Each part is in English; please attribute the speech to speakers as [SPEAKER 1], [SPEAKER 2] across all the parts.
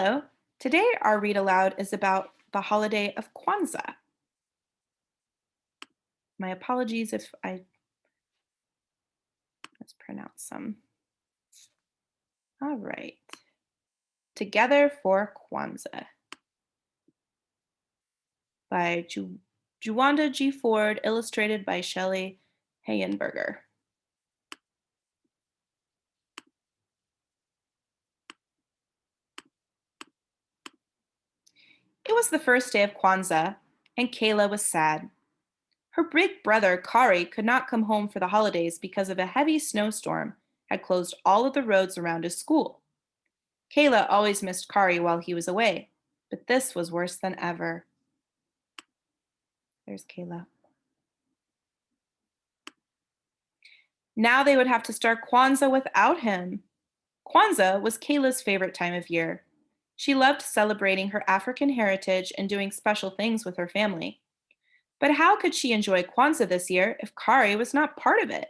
[SPEAKER 1] Hello. Today our read aloud is about the holiday of Kwanzaa. My apologies if I mispronounce some. All right. Together for Kwanzaa by Juwanda G. Ford, illustrated by Shelley Hayenberger. It was the first day of Kwanzaa, and Kayla was sad. Her big brother, Kari, could not come home for the holidays because of a heavy snowstorm had closed all of the roads around his school. Kayla always missed Kari while he was away, but this was worse than ever. There's Kayla. Now they would have to start Kwanzaa without him. Kwanzaa was Kayla's favorite time of year. She loved celebrating her African heritage and doing special things with her family. But how could she enjoy Kwanzaa this year if Kari was not part of it?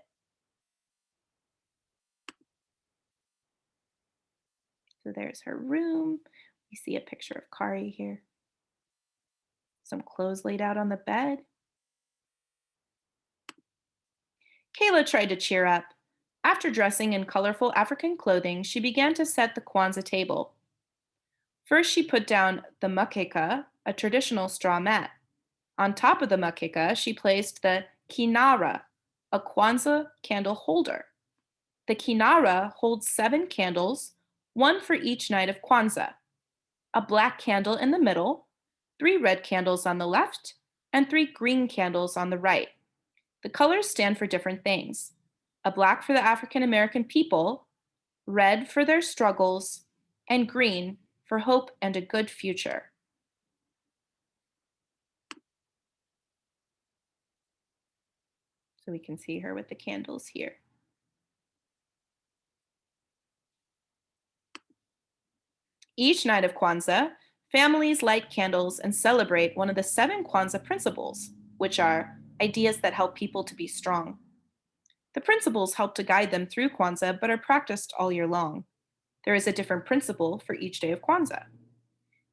[SPEAKER 1] So there's her room. We see a picture of Kari here. Some clothes laid out on the bed. Kayla tried to cheer up. After dressing in colorful African clothing, she began to set the Kwanzaa table. First, she put down the mkeka, a traditional straw mat. On top of the mkeka, she placed the kinara, a Kwanzaa candle holder. The kinara holds 7 candles, one for each night of Kwanzaa. A black candle in the middle, 3 red candles on the left, and 3 green candles on the right. The colors stand for different things. A black for the African American people, red for their struggles, and green for hope and a good future. So we can see her with the candles here. Each night of Kwanzaa, families light candles and celebrate one of the 7 Kwanzaa principles, which are ideas that help people to be strong. The principles help to guide them through Kwanzaa but are practiced all year long. There is a different principle for each day of Kwanzaa.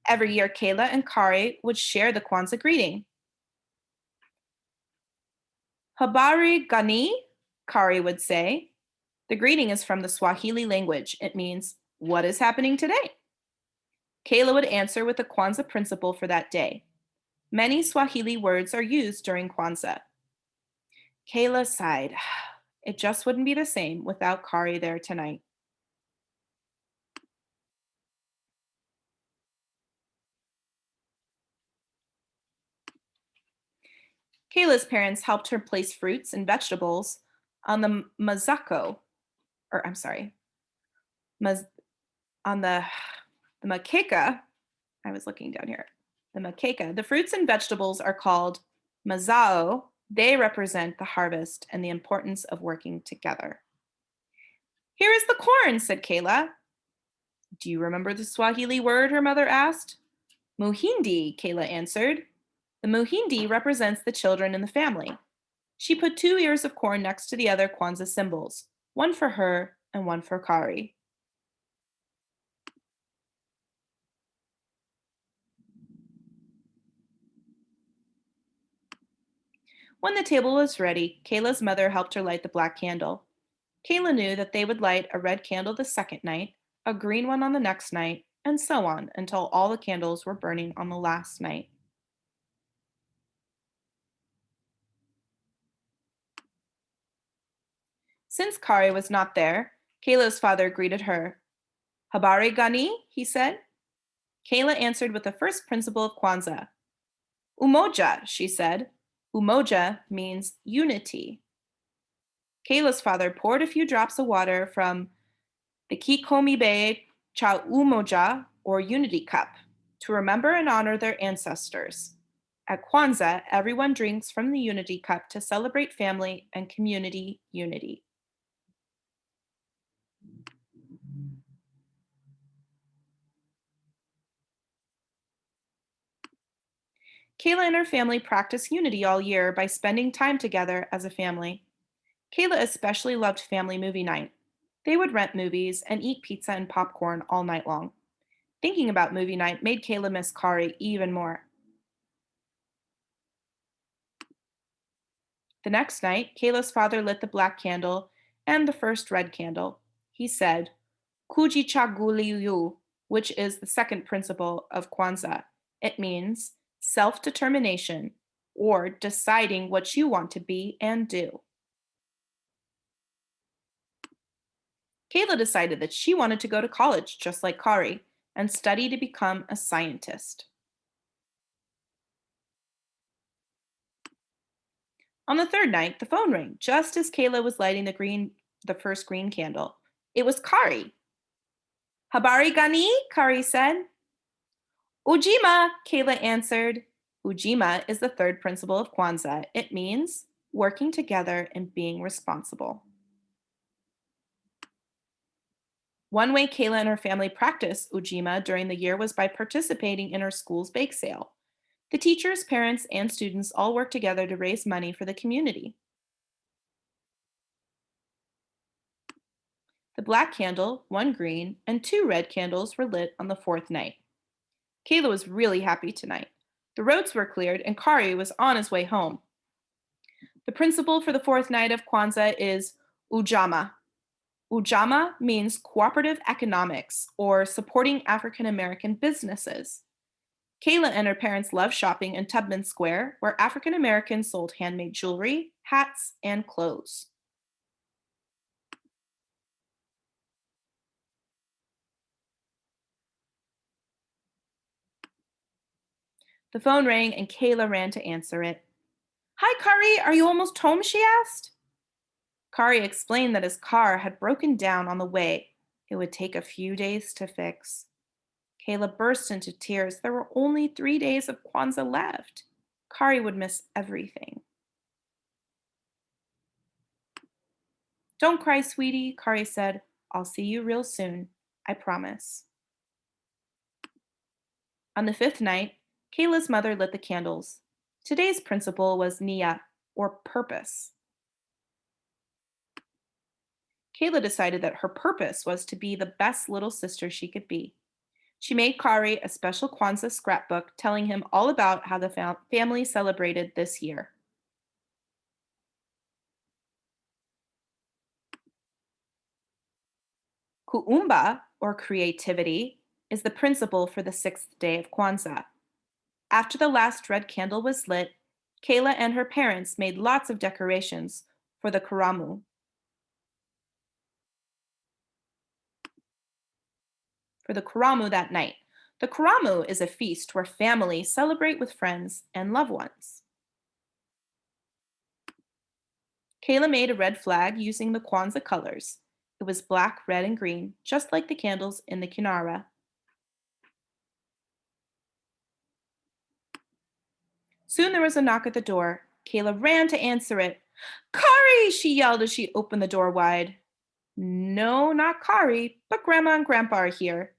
[SPEAKER 1] Every year, Kayla and Kari would share the Kwanzaa greeting. Habari gani, Kari would say. The greeting is from the Swahili language. It means, what is happening today? Kayla would answer with the Kwanzaa principle for that day. Many Swahili words are used during Kwanzaa. Kayla sighed. It just wouldn't be the same without Kari there tonight. Kayla's parents helped her place fruits and vegetables on the mazako, or I'm sorry, on the makeka. I was looking down here. The makeka. The fruits and vegetables are called mazao. They represent the harvest and the importance of working together. Here is the corn, said Kayla. Do you remember the Swahili word? Her mother asked. Muhindi, Kayla answered. The muhindi represents the children in the family. She put 2 ears of corn next to the other Kwanzaa symbols, one for her and one for Kari. When the table was ready, Kayla's mother helped her light the black candle. Kayla knew that they would light a red candle the second night, a green one on the next night, and so on until all the candles were burning on the last night. Since Kari was not there, Kayla's father greeted her. Habari gani, he said. Kayla answered with the first principle of Kwanzaa. Umoja, she said. Umoja means unity. Kayla's father poured a few drops of water from the Kikombe cha Umoja, or unity cup, to remember and honor their ancestors. At Kwanzaa, everyone drinks from the unity cup to celebrate family and community unity. Kayla and her family practice unity all year by spending time together as a family. Kayla especially loved family movie night. They would rent movies and eat pizza and popcorn all night long. Thinking about movie night made Kayla miss Kari even more. The next night, Kayla's father lit the black candle and the first red candle. He said, Kujichaguliyu, which is the second principle of Kwanzaa. It means self determination, or deciding what you want to be and do. Kayla decided that she wanted to go to college just like Kari and study to become a scientist. On the third night, the phone rang just as Kayla was lighting the first green candle. It was Kari. Habari gani? Kari said. Ujima, Kayla answered. Ujima is the third principle of Kwanzaa. It means working together and being responsible. One way Kayla and her family practiced Ujima during the year was by participating in her school's bake sale. The teachers, parents, and students all worked together to raise money for the community. The black candle, one green, and two red candles were lit on the fourth night. Kayla was really happy tonight. The roads were cleared and Kari was on his way home. The principle for the fourth night of Kwanzaa is Ujama. Ujama means cooperative economics or supporting African American businesses. Kayla and her parents loved shopping in Tubman Square, where African Americans sold handmade jewelry, hats, and clothes. The phone rang and Kayla ran to answer it. Hi, Kari, are you almost home? She asked. Kari explained that his car had broken down on the way. It would take a few days to fix. Kayla burst into tears. There were only 3 days of Kwanzaa left. Kari would miss everything. Don't cry, sweetie, Kari said. I'll see you real soon. I promise. On the fifth night, Kayla's mother lit the candles. Today's principle was Nia, or purpose. Kayla decided that her purpose was to be the best little sister she could be. She made Kari a special Kwanzaa scrapbook telling him all about how the family celebrated this year. Kuumba, or creativity, is the principle for the sixth day of Kwanzaa. After the last red candle was lit, Kayla and her parents made lots of decorations for the karamu. For the karamu that night. The karamu is a feast where families celebrate with friends and loved ones. Kayla made a red flag using the Kwanzaa colors. It was black, red, and green, just like the candles in the kinara. Soon there was a knock at the door. Kayla ran to answer it. Kari, she yelled as she opened the door wide. No, not Kari, but Grandma and Grandpa are here.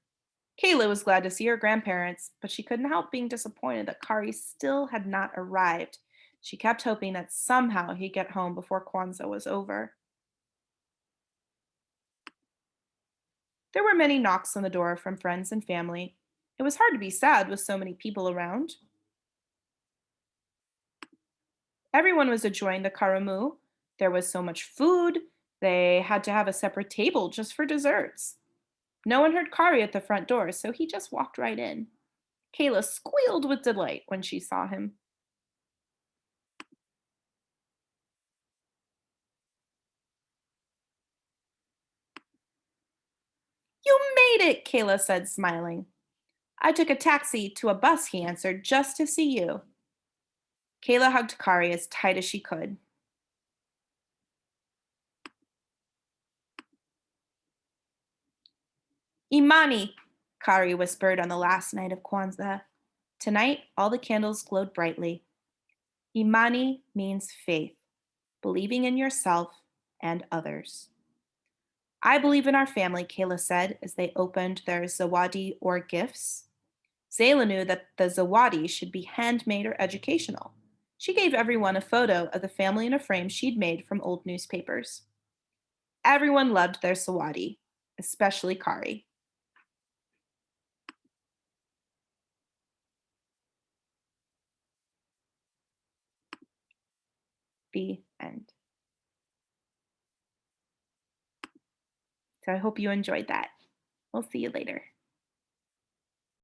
[SPEAKER 1] Kayla was glad to see her grandparents, but she couldn't help being disappointed that Kari still had not arrived. She kept hoping that somehow he'd get home before Kwanzaa was over. There were many knocks on the door from friends and family. It was hard to be sad with so many people around. Everyone was enjoying the karamu. There was so much food, they had to have a separate table just for desserts. No one heard Kari at the front door, so he just walked right in. Kayla squealed with delight when she saw him. You made it, Kayla said, smiling. I took a taxi to a bus, he answered, just to see you. Kayla hugged Kari as tight as she could. Imani, Kari whispered on the last night of Kwanzaa. Tonight, all the candles glowed brightly. Imani means faith, believing in yourself and others. I believe in our family, Kayla said as they opened their zawadi or gifts. Zayla knew that the zawadi should be handmade or educational. She gave everyone a photo of the family in a frame she'd made from old newspapers. Everyone loved their zawadi, especially Kari. The end. So I hope you enjoyed that. We'll see you later.